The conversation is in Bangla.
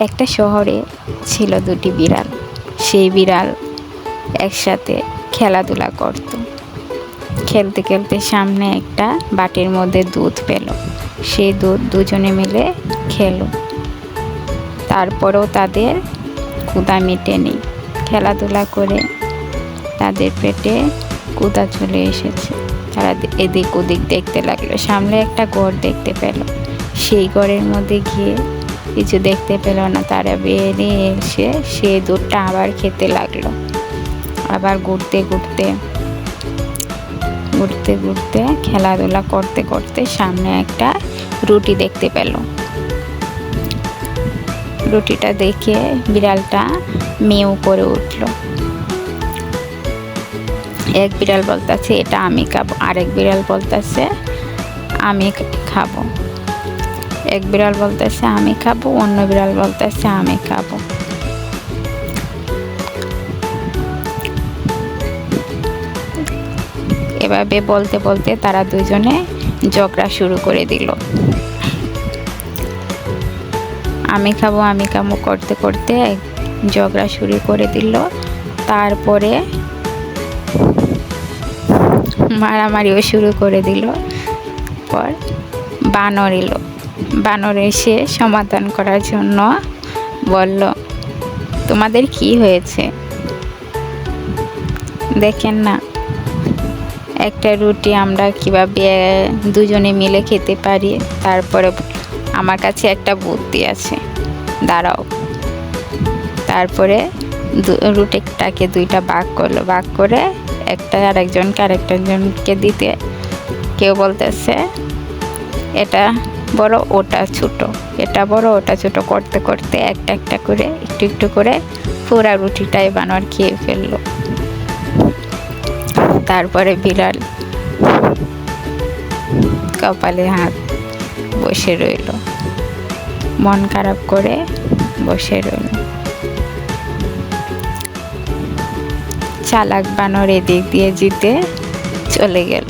একটা শহরে ছিল দুটি বিড়াল। সেই বিড়াল একসাথে খেলাধুলা করত। খেলতে খেলতে সামনে একটা বাটির মধ্যে দুধ পেল। সেই দুধ দুজনে মিলে খেলো। তারপরেও তাদের ক্ষুধা মেটেনি। খেলাধুলা করে তাদের পেটে ক্ষুধা চলে এসেছে। তারা এদিক ওদিক দেখতে লাগলো। সামনে একটা ঘর দেখতে পেল। সেই ঘরের মধ্যে গিয়ে কিছু দেখতে পেল না। তারা বেরিয়ে এসে সেই দুধটা আবার খেতে লাগলো। আবার ঘুরতে ঘুরতে খেলাধুলা করতে করতে সামনে একটা রুটি দেখতে পেল। রুটিটা দেখে বিড়ালটা মেউ করে উঠল। এক বিড়াল বলতেছে এটা আমি খাবো, আরেক বিড়াল বলতেছে আমি খাবো। এক বিড়াল বলতেছে আমি খাবো, অন্য বিড়াল বলতেছে আমি খাবো। এভাবে বলতে বলতে তারা দুজনে ঝগড়া শুরু করে দিল। আমি খাবো করতে করতে ঝগড়া শুরু করে দিল। তারপরে মারামারিও শুরু করে দিল। পর বানর এসে সমাধান করার জন্য বলল, তোমাদের কি হয়েছে? দেখেন না একটা রুটি আমরা কিভাবে দুজনে মিলে খেতে পারি। তারপরে আমার কাছে একটা বুদ্ধি আছে, দাঁড়াও। তারপরে রুটিটাকে দুইটা ভাগ করলো। ভাগ করে একটা আরেকজনকে দিতে, কেউ বলতেছে এটা বড় ওটা ছোট, এটা বড় ওটা ছোট করতে করতে একটা করে একটু করে পুরা রুটিটাই বানর খেয়ে ফেললো। তারপরে বিড়াল কপালে হাত বসে রইল, মন খারাপ করে বসে রইল। চালাক বানর এদিক দিয়ে জিতে চলে গেল।